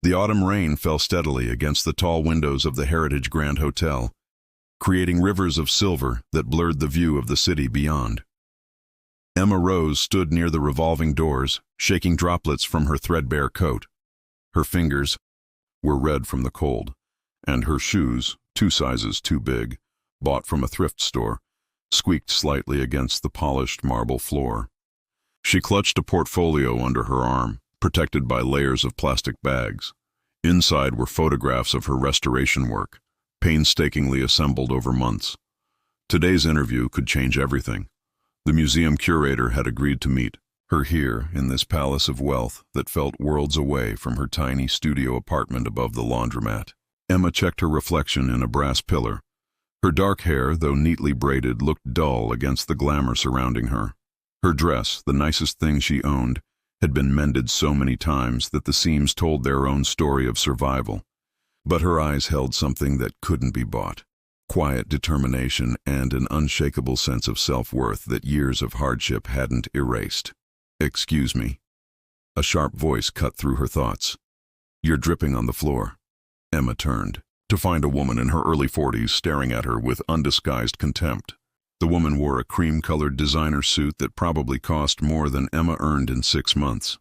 The autumn rain fell steadily against the tall windows of the Heritage Grand Hotel, creating rivers of silver that blurred the view of the city beyond. Emma Rose stood near the revolving doors, shaking droplets from her threadbare coat. Her fingers were red from the cold, and her shoes, 2 sizes too big, bought from a thrift store, squeaked slightly against the polished marble floor. She clutched a portfolio under her arm, protected by layers of plastic bags. Inside were photographs of her restoration work, painstakingly assembled over months. Today's interview could change everything. The museum curator had agreed to meet her here in this palace of wealth that felt worlds away from her tiny studio apartment above the laundromat. Emma checked her reflection in a brass pillar. Her dark hair, though neatly braided, looked dull against the glamour surrounding her. Her dress, the nicest thing she owned, had been mended so many times that the seams told their own story of survival. But her eyes held something that couldn't be bought: quiet determination and an unshakable sense of self-worth that years of hardship hadn't erased. "Excuse me." A sharp voice cut through her thoughts. "You're dripping on the floor." Emma turned, to find a woman in her early 40s staring at her with undisguised contempt. The woman wore a cream-colored designer suit that probably cost more than Emma earned in 6 months.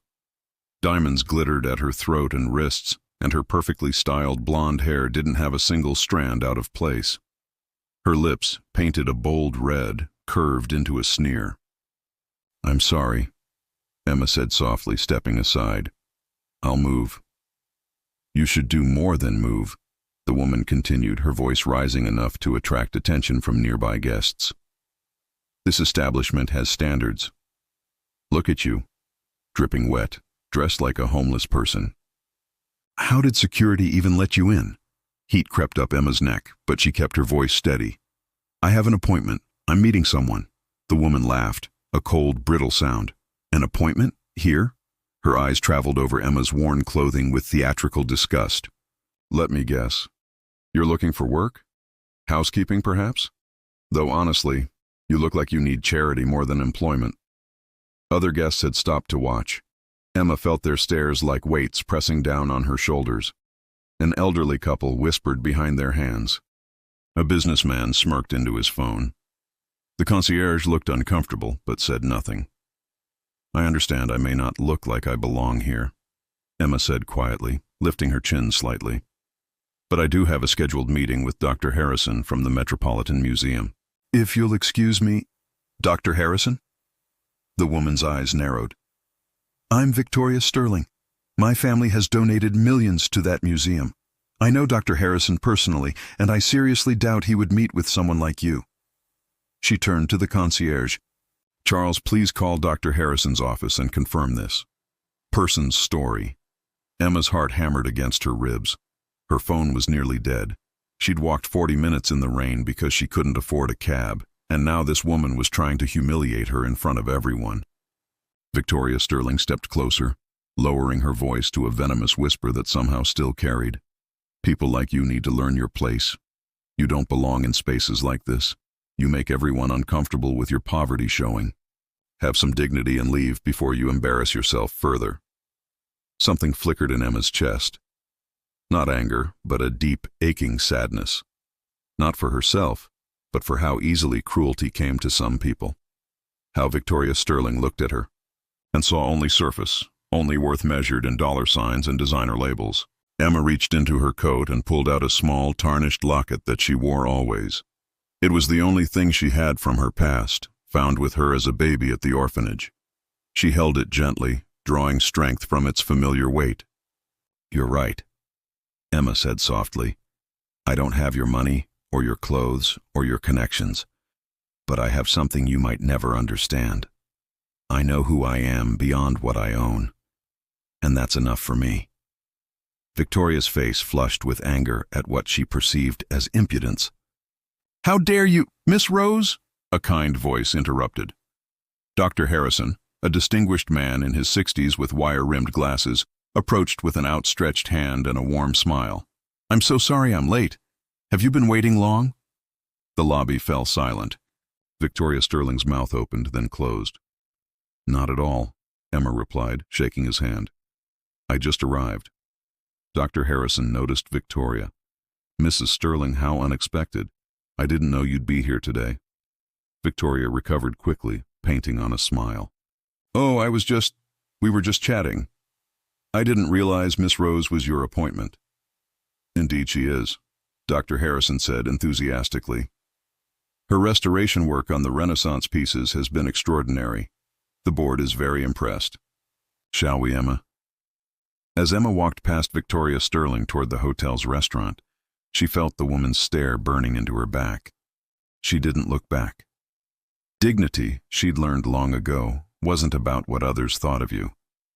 Diamonds glittered at her throat and wrists, and her perfectly styled blonde hair didn't have a single strand out of place. Her lips, painted a bold red, curved into a sneer. "I'm sorry," Emma said softly, stepping aside. "I'll move." "You should do more than move," the woman continued, her voice rising enough to attract attention from nearby guests. "This establishment has standards. Look at you, dripping wet, dressed like a homeless person. How did security even let you in?" Heat crept up Emma's neck, but she kept her voice steady. "I have an appointment. I'm meeting someone." The woman laughed, a cold, brittle sound. "An appointment? Here?" Her eyes traveled over Emma's worn clothing with theatrical disgust. "Let me guess. You're looking for work? Housekeeping, perhaps? Though honestly, you look like you need charity more than employment." Other guests had stopped to watch. Emma felt their stares like weights pressing down on her shoulders. An elderly couple whispered behind their hands. A businessman smirked into his phone. The concierge looked uncomfortable, but said nothing. "I understand I may not look like I belong here," Emma said quietly, lifting her chin slightly. "But I do have a scheduled meeting with Dr. Harrison from the Metropolitan Museum. If you'll excuse me." "Dr. Harrison?" The woman's eyes narrowed. "I'm Victoria Sterling. My family has donated millions to that museum. I know Dr. Harrison personally, and I seriously doubt he would meet with someone like you." She turned to the concierge. "Charles, please call Dr. Harrison's office and confirm this." Person's story. Emma's heart hammered against her ribs. Her phone was nearly dead. She'd walked 40 minutes in the rain because she couldn't afford a cab, and now this woman was trying to humiliate her in front of everyone. Victoria Sterling stepped closer, lowering her voice to a venomous whisper that somehow still carried. "People like you need to learn your place. You don't belong in spaces like this. You make everyone uncomfortable with your poverty showing. Have some dignity and leave before you embarrass yourself further." Something flickered in Emma's chest. Not anger, but a deep, aching sadness. Not for herself, but for how easily cruelty came to some people. How Victoria Sterling looked at her, and saw only surface, only worth measured in dollar signs and designer labels. Emma reached into her coat and pulled out a small, tarnished locket that she wore always. It was the only thing she had from her past, found with her as a baby at the orphanage. She held it gently, drawing strength from its familiar weight. "You're right," Emma said softly. "I don't have your money, or your clothes, or your connections. But I have something you might never understand. I know who I am beyond what I own. And that's enough for me." Victoria's face flushed with anger at what she perceived as impudence. "How dare you, Miss Rose?" a kind voice interrupted. Dr. Harrison, a distinguished man in his 60s with wire-rimmed glasses, approached with an outstretched hand and a warm smile. "I'm so sorry I'm late. Have you been waiting long?" The lobby fell silent. Victoria Sterling's mouth opened, then closed. "Not at all," Emma replied, shaking his hand. "I just arrived." Dr. Harrison noticed Victoria. "Mrs. Sterling, how unexpected. I didn't know you'd be here today." Victoria recovered quickly, painting on a smile. "Oh, we were just chatting. I didn't realize Miss Rose was your appointment." "Indeed she is," Dr. Harrison said enthusiastically. "Her restoration work on the Renaissance pieces has been extraordinary. The board is very impressed. Shall we, Emma?" As Emma walked past Victoria Sterling toward the hotel's restaurant, she felt the woman's stare burning into her back. She didn't look back. Dignity, she'd learned long ago, wasn't about what others thought of you.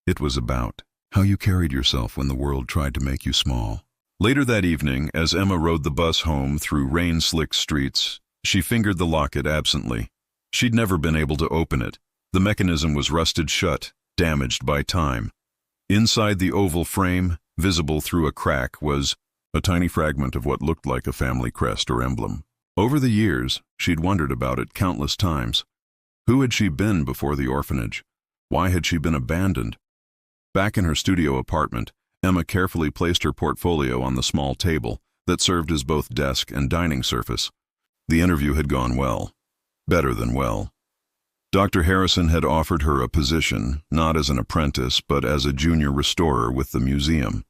It was about how you carried yourself when the world tried to make you small. Later that evening, as Emma rode the bus home through rain-slicked streets, she fingered the locket absently. She'd never been able to open it. The mechanism was rusted shut, damaged by time. Inside the oval frame, visible through a crack, was a tiny fragment of what looked like a family crest or emblem. Over the years, she'd wondered about it countless times. Who had she been before the orphanage? Why had she been abandoned? Back in her studio apartment, Emma carefully placed her portfolio on the small table that served as both desk and dining surface. The interview had gone well. Better than well. Dr. Harrison had offered her a position, not as an apprentice, but as a junior restorer with the museum.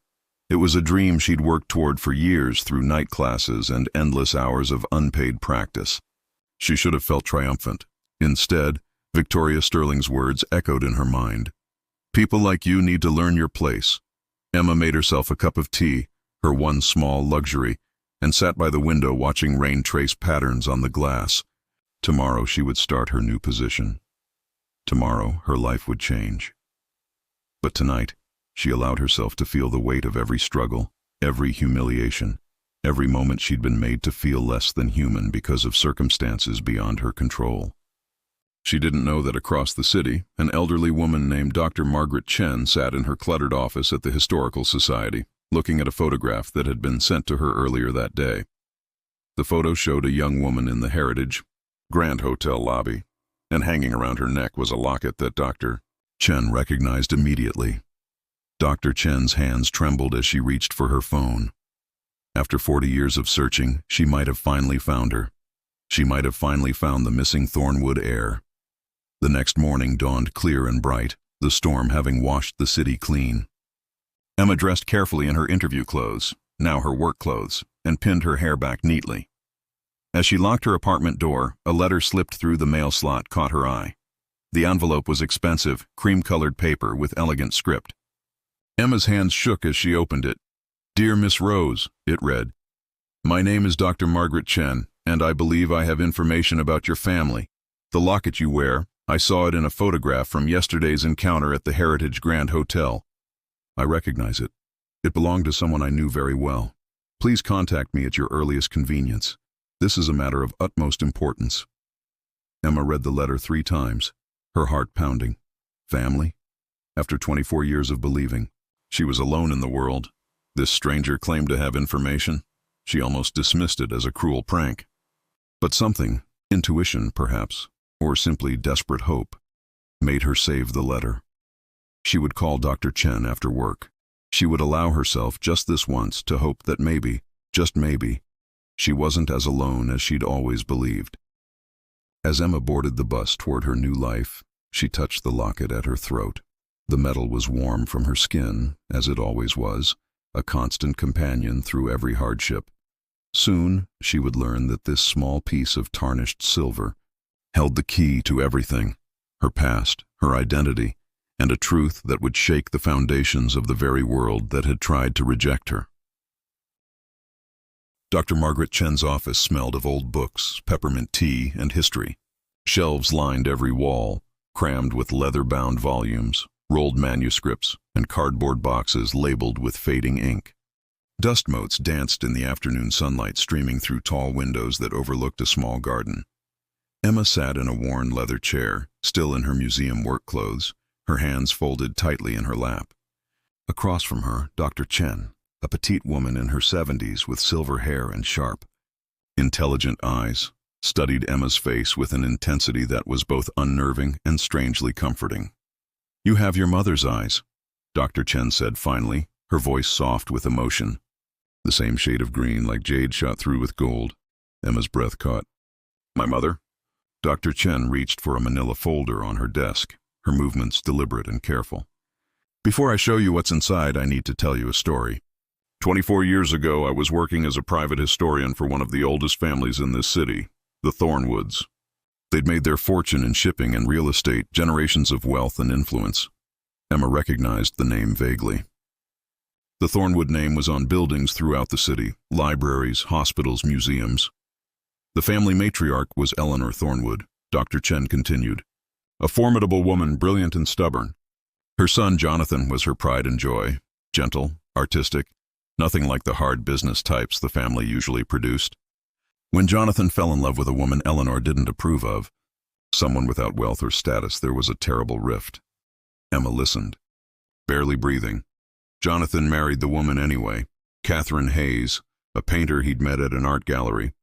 It was a dream she'd worked toward for years through night classes and endless hours of unpaid practice. She should have felt triumphant. Instead, Victoria Sterling's words echoed in her mind. "People like you need to learn your place." Emma made herself a cup of tea, her one small luxury, and sat by the window watching rain trace patterns on the glass. Tomorrow she would start her new position. Tomorrow her life would change. But tonight, she allowed herself to feel the weight of every struggle, every humiliation, every moment she'd been made to feel less than human because of circumstances beyond her control. She didn't know that across the city, an elderly woman named Dr. Margaret Chen sat in her cluttered office at the Historical Society, looking at a photograph that had been sent to her earlier that day. The photo showed a young woman in the Heritage Grand Hotel lobby, and hanging around her neck was a locket that Dr. Chen recognized immediately. Dr. Chen's hands trembled as she reached for her phone. After 40 years of searching, she might have finally found her. She might have finally found the missing Thornwood heir. The next morning dawned clear and bright, the storm having washed the city clean. Emma dressed carefully in her interview clothes, now her work clothes, and pinned her hair back neatly. As she locked her apartment door, a letter slipped through the mail slot caught her eye. The envelope was expensive, cream-colored paper with elegant script. Emma's hands shook as she opened it. "Dear Miss Rose," it read. "My name is Dr. Margaret Chen, and I believe I have information about your family. The locket you wear, I saw it in a photograph from yesterday's encounter at the Heritage Grand Hotel. I recognize it. It belonged to someone I knew very well. Please contact me at your earliest convenience. This is a matter of utmost importance." Emma read the letter 3 times, her heart pounding. Family? After 24 years of believing she was alone in the world, this stranger claimed to have information. She almost dismissed it as a cruel prank. But something, intuition perhaps, or simply desperate hope, made her save the letter. She would call Dr. Chen after work. She would allow herself just this once to hope that maybe, just maybe, she wasn't as alone as she'd always believed. As Emma boarded the bus toward her new life, she touched the locket at her throat. The metal was warm from her skin, as it always was, a constant companion through every hardship. Soon, she would learn that this small piece of tarnished silver held the key to everything, her past, her identity, and a truth that would shake the foundations of the very world that had tried to reject her. Dr. Margaret Chen's office smelled of old books, peppermint tea, and history. Shelves lined every wall, crammed with leather-bound volumes, rolled manuscripts, and cardboard boxes labeled with fading ink. Dust motes danced in the afternoon sunlight streaming through tall windows that overlooked a small garden. Emma sat in a worn leather chair, still in her museum work clothes, her hands folded tightly in her lap. Across from her, Dr. Chen, a petite woman in her 70s with silver hair and sharp, intelligent eyes, studied Emma's face with an intensity that was both unnerving and strangely comforting. "You have your mother's eyes," Dr. Chen said finally, her voice soft with emotion. The same shade of green, like jade shot through with gold. Emma's breath caught. My mother? Dr. Chen reached for a manila folder on her desk, her movements deliberate and careful. Before I show you what's inside, I need to tell you a story. 24 years ago, I was working as a private historian for one of the oldest families in this city, the Thornwoods. They'd made their fortune in shipping and real estate, generations of wealth and influence. Emma recognized the name vaguely. The Thornwood name was on buildings throughout the city, libraries, hospitals, museums. The family matriarch was Eleanor Thornwood, Dr. Chen continued. A formidable woman, brilliant and stubborn. Her son, Jonathan, was her pride and joy, gentle, artistic, nothing like the hard business types the family usually produced. When Jonathan fell in love with a woman Eleanor didn't approve of, someone without wealth or status, there was a terrible rift. Emma listened, barely breathing. Jonathan married the woman anyway, Catherine Hayes, a painter he'd met at an art gallery.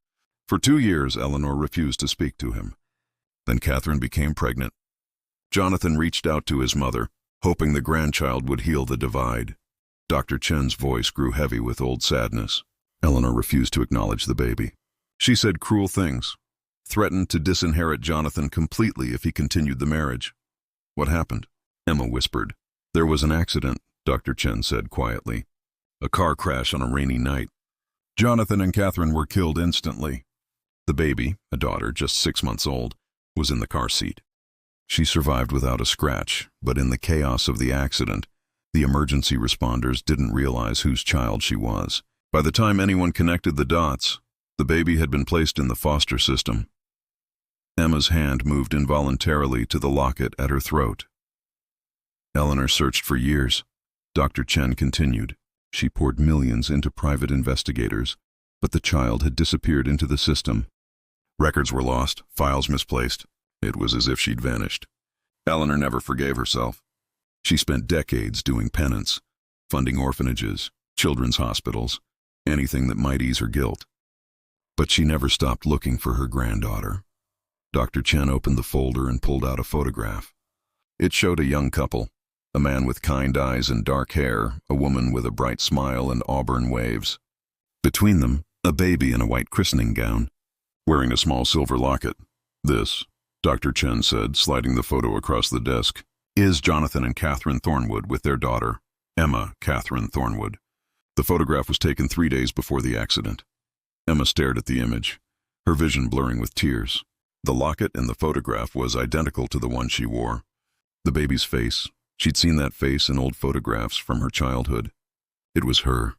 For 2 years, Eleanor refused to speak to him. Then Catherine became pregnant. Jonathan reached out to his mother, hoping the grandchild would heal the divide. Dr. Chen's voice grew heavy with old sadness. Eleanor refused to acknowledge the baby. She said cruel things, threatened to disinherit Jonathan completely if he continued the marriage. What happened? Emma whispered. There was an accident, Dr. Chen said quietly. A car crash on a rainy night. Jonathan and Catherine were killed instantly. The baby, a daughter just 6 months old, was in the car seat. She survived without a scratch, but in the chaos of the accident, the emergency responders didn't realize whose child she was. By the time anyone connected the dots, the baby had been placed in the foster system. Emma's hand moved involuntarily to the locket at her throat. Eleanor searched for years. Dr. Chen continued. She poured millions into private investigators, but the child had disappeared into the system. Records were lost, files misplaced. It was as if she'd vanished. Eleanor never forgave herself. She spent decades doing penance, funding orphanages, children's hospitals, anything that might ease her guilt. But she never stopped looking for her granddaughter. Dr. Chen opened the folder and pulled out a photograph. It showed a young couple, a man with kind eyes and dark hair, a woman with a bright smile and auburn waves. Between them, a baby in a white christening gown, wearing a small silver locket. This, Dr. Chen said, sliding the photo across the desk, is Jonathan and Catherine Thornwood with their daughter, Emma Catherine Thornwood. The photograph was taken 3 days before the accident. Emma stared at the image, her vision blurring with tears. The locket in the photograph was identical to the one she wore. The baby's face, she'd seen that face in old photographs from her childhood. It was her.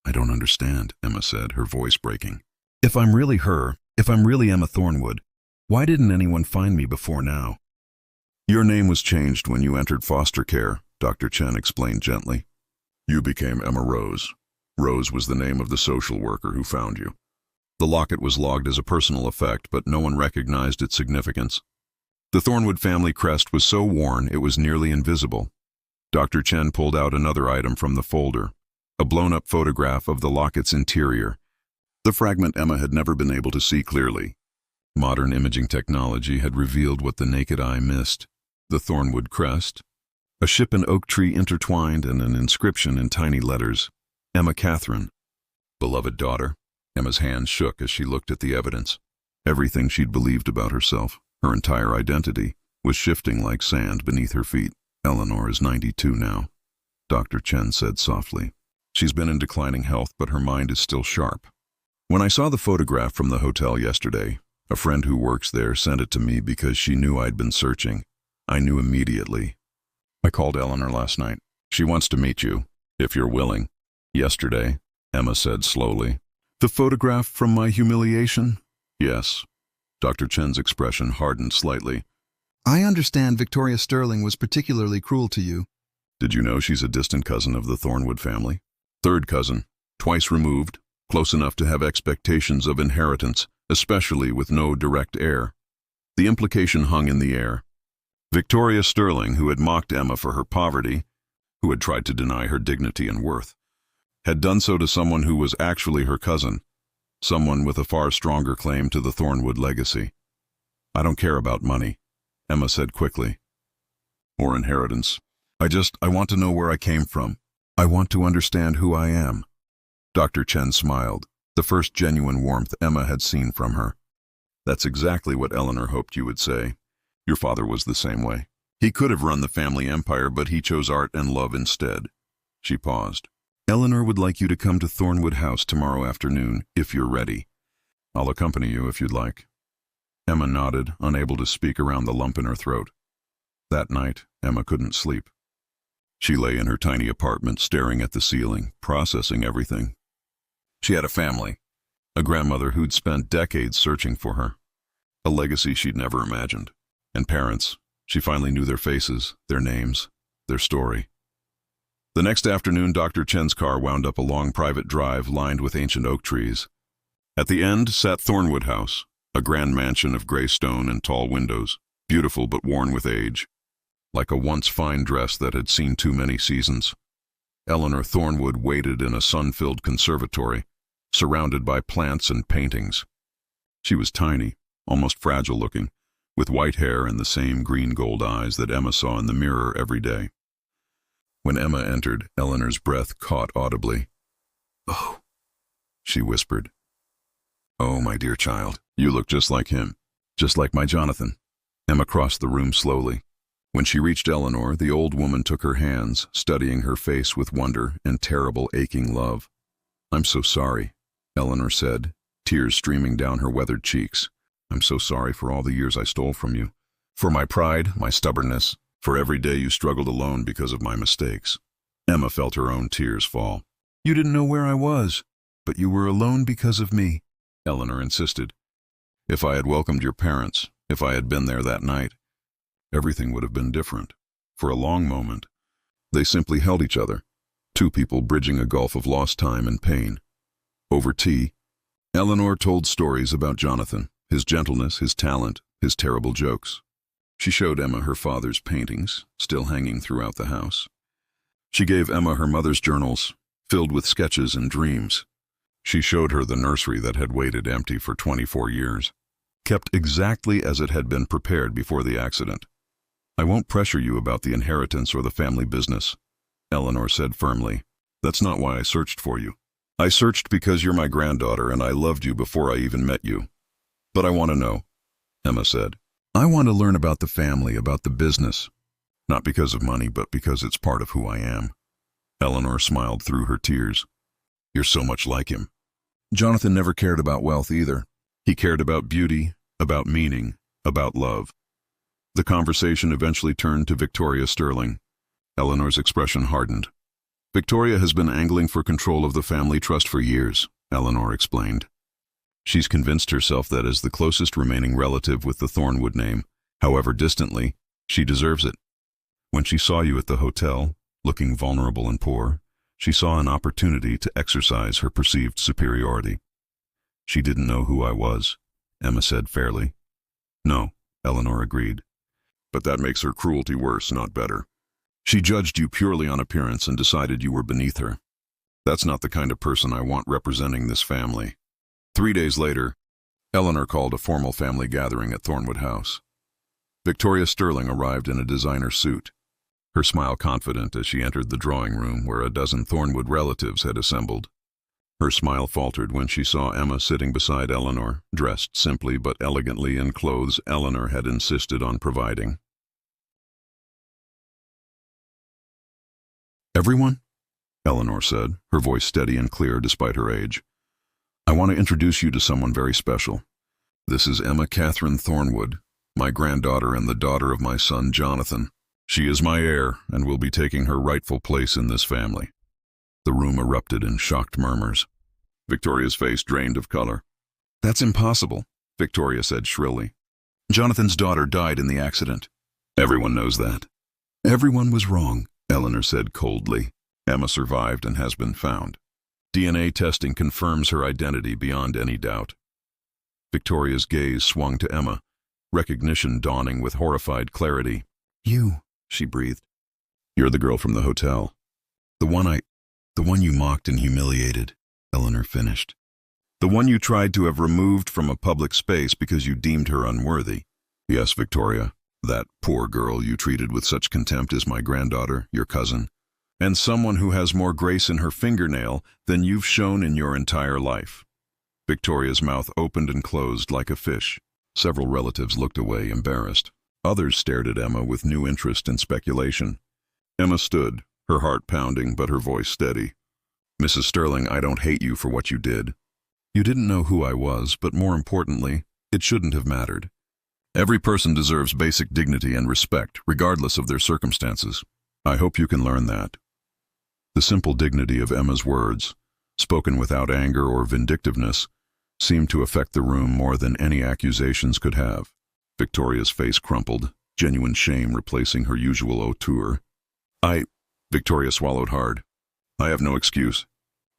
I don't understand, Emma said, her voice breaking. If I'm really her, if I'm really Emma Thornwood, why didn't anyone find me before now? Your name was changed when you entered foster care, Dr. Chen explained gently. You became Emma Rose. Rose was the name of the social worker who found you. The locket was logged as a personal effect, but no one recognized its significance. The Thornwood family crest was so worn it was nearly invisible. Dr. Chen pulled out another item from the folder, a blown-up photograph of the locket's interior. The fragment Emma had never been able to see clearly. Modern imaging technology had revealed what the naked eye missed. The Thornwood crest, a ship and oak tree intertwined, and an inscription in tiny letters. Emma Catherine. Beloved daughter. Emma's hands shook as she looked at the evidence. Everything she'd believed about herself, her entire identity, was shifting like sand beneath her feet. Eleanor is 92 now, Dr. Chen said softly. She's been in declining health, but her mind is still sharp. When I saw the photograph from the hotel yesterday, a friend who works there sent it to me because she knew I'd been searching. I knew immediately. I called Eleanor last night. She wants to meet you, if you're willing. Yesterday, Emma said slowly. The photograph from my humiliation? Yes. Dr. Chen's expression hardened slightly. I understand Victoria Sterling was particularly cruel to you. Did you know she's a distant cousin of the Thornwood family? Third cousin, twice removed, close enough to have expectations of inheritance, especially with no direct heir. The implication hung in the air. Victoria Sterling, who had mocked Emma for her poverty, who had tried to deny her dignity and worth, had done so to someone who was actually her cousin, someone with a far stronger claim to the Thornwood legacy. I don't care about money, Emma said quickly. Or inheritance. I want to know where I came from. I want to understand who I am. Dr. Chen smiled, the first genuine warmth Emma had seen from her. That's exactly what Eleanor hoped you would say. Your father was the same way. He could have run the family empire, but he chose art and love instead. She paused. Eleanor would like you to come to Thornwood House tomorrow afternoon, if you're ready. I'll accompany you if you'd like. Emma nodded, unable to speak around the lump in her throat. That night, Emma couldn't sleep. She lay in her tiny apartment, staring at the ceiling, processing everything. She had a family, a grandmother who'd spent decades searching for her, a legacy she'd never imagined, and parents. She finally knew their faces, their names, their story. The next afternoon, Dr. Chen's car wound up a long private drive lined with ancient oak trees. At the end sat Thornwood House, a grand mansion of gray stone and tall windows, beautiful but worn with age, like a once fine dress that had seen too many seasons. Eleanor Thornwood waited in a sun-filled conservatory, surrounded by plants and paintings. She was tiny, almost fragile-looking, with white hair and the same green-gold eyes that Emma saw in the mirror every day. When Emma entered, Eleanor's breath caught audibly. "Oh," she whispered. "Oh, my dear child, you look just like him, just like my Jonathan." Emma crossed the room slowly. When she reached Eleanor, the old woman took her hands, studying her face with wonder and terrible aching love. "I'm so sorry," Eleanor said, tears streaming down her weathered cheeks. "I'm so sorry for all the years I stole from you, for my pride, my stubbornness, for every day you struggled alone because of my mistakes." Emma felt her own tears fall. "You didn't know where I was, but you were alone because of me," Eleanor insisted. "If I had welcomed your parents, if I had been there that night, everything would have been different." For a long moment, they simply held each other, two people bridging a gulf of lost time and pain. Over tea, Eleanor told stories about Jonathan, his gentleness, his talent, his terrible jokes. She showed Emma her father's paintings, still hanging throughout the house. She gave Emma her mother's journals, filled with sketches and dreams. She showed her the nursery that had waited empty for 24 years, kept exactly as it had been prepared before the accident. "I won't pressure you about the inheritance or the family business," Eleanor said firmly. "That's not why I searched for you. I searched because you're my granddaughter and I loved you before I even met you. But I want to know," Emma said. "I want to learn about the family, about the business. Not because of money, but because it's part of who I am." Eleanor smiled through her tears. "You're so much like him." Jonathan never cared about wealth either. He cared about beauty, about meaning, about love. The conversation eventually turned to Victoria Sterling. Eleanor's expression hardened. "Victoria has been angling for control of the family trust for years," Eleanor explained. "She's convinced herself that as the closest remaining relative with the Thornwood name, however distantly, she deserves it. When she saw you at the hotel, looking vulnerable and poor, she saw an opportunity to exercise her perceived superiority." "She didn't know who I was," Emma said fairly. "No," Eleanor agreed. "But that makes her cruelty worse, not better. She judged you purely on appearance and decided you were beneath her. That's not the kind of person I want representing this family." 3 days later, Eleanor called a formal family gathering at Thornwood House. Victoria Sterling arrived in a designer suit, her smile confident as she entered the drawing room where a dozen Thornwood relatives had assembled. Her smile faltered when she saw Emma sitting beside Eleanor, dressed simply but elegantly in clothes Eleanor had insisted on providing. "Everyone?" Eleanor said, her voice steady and clear despite her age. "I want to introduce you to someone very special. This is Emma Catherine Thornwood, my granddaughter and the daughter of my son Jonathan. She is my heir and will be taking her rightful place in this family." The room erupted in shocked murmurs. Victoria's face drained of color. "That's impossible," Victoria said shrilly. "Jonathan's daughter died in the accident." "Everyone knows that." "Everyone was wrong," Eleanor said coldly. "Emma survived and has been found. DNA testing confirms her identity beyond any doubt." Victoria's gaze swung to Emma, recognition dawning with horrified clarity. "You," she breathed. "You're the girl from the hotel. The one you mocked and humiliated," Eleanor finished. "The one you tried to have removed from a public space because you deemed her unworthy." "Yes, Victoria. That poor girl you treated with such contempt is my granddaughter, your cousin. and someone who has more grace in her fingernail than you've shown in your entire life." Victoria's mouth opened and closed like a fish. Several relatives looked away, embarrassed. Others stared at Emma with new interest and speculation. Emma stood, her heart pounding but her voice steady. "Mrs. Sterling, I don't hate you for what you did. You didn't know who I was, but more importantly, it shouldn't have mattered. Every person deserves basic dignity and respect, regardless of their circumstances. I hope you can learn that." The simple dignity of Emma's words, spoken without anger or vindictiveness, seemed to affect the room more than any accusations could have. Victoria's face crumpled, genuine shame replacing her usual hauteur. Victoria swallowed hard. "I have no excuse.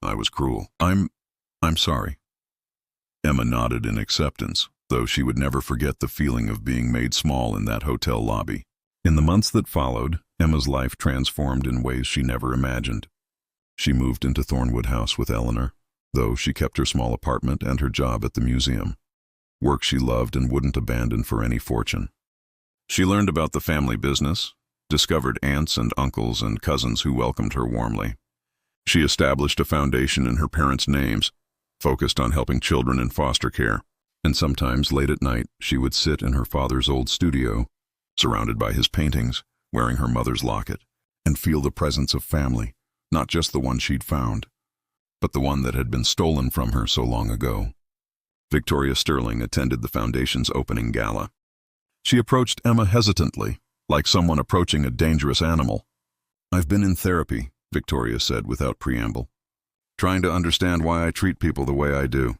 I was cruel. I'm sorry." Emma nodded in acceptance, though she would never forget the feeling of being made small in that hotel lobby. In the months that followed, Emma's life transformed in ways she never imagined. She moved into Thornwood House with Eleanor, though she kept her small apartment and her job at the museum, work she loved and wouldn't abandon for any fortune. She learned about the family business, discovered aunts and uncles and cousins who welcomed her warmly. She established a foundation in her parents' names, focused on helping children in foster care, and sometimes late at night she would sit in her father's old studio, surrounded by his paintings, wearing her mother's locket, and feel the presence of family, not just the one she'd found, but the one that had been stolen from her so long ago. Victoria Sterling attended the foundation's opening gala. She approached Emma hesitantly, like someone approaching a dangerous animal. "I've been in therapy," Victoria said without preamble, "trying to understand why I treat people the way I do.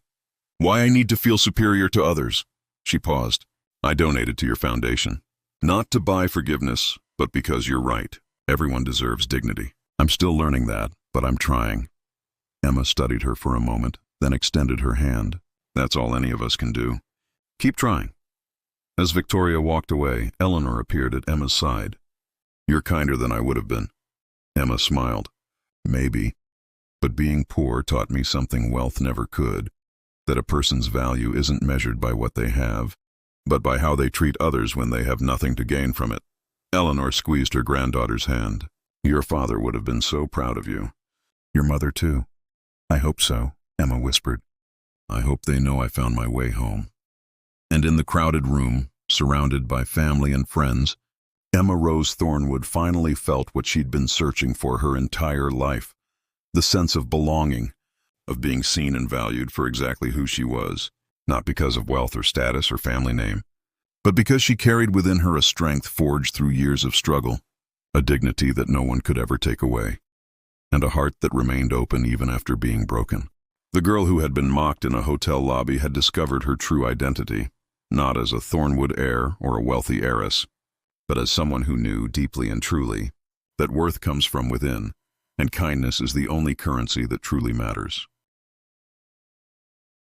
Why I need to feel superior to others." She paused. "I donated to your foundation. Not to buy forgiveness, but because you're right. Everyone deserves dignity. I'm still learning that, but I'm trying." Emma studied her for a moment, then extended her hand. "That's all any of us can do. Keep trying." As Victoria walked away, Eleanor appeared at Emma's side. "You're kinder than I would have been." Emma smiled. "Maybe, but being poor taught me something wealth never could, that a person's value isn't measured by what they have, but by how they treat others when they have nothing to gain from it." Eleanor squeezed her granddaughter's hand. "Your father would have been so proud of you." "Your mother too." "I hope so," Emma whispered. "I hope they know I found my way home." And in the crowded room, surrounded by family and friends, Emma Rose Thornwood finally felt what she'd been searching for her entire life, the sense of belonging, of being seen and valued for exactly who she was, not because of wealth or status or family name, but because she carried within her a strength forged through years of struggle, a dignity that no one could ever take away, and a heart that remained open even after being broken. The girl who had been mocked in a hotel lobby had discovered her true identity, not as a Thornwood heir or a wealthy heiress, but as someone who knew deeply and truly that worth comes from within, and kindness is the only currency that truly matters.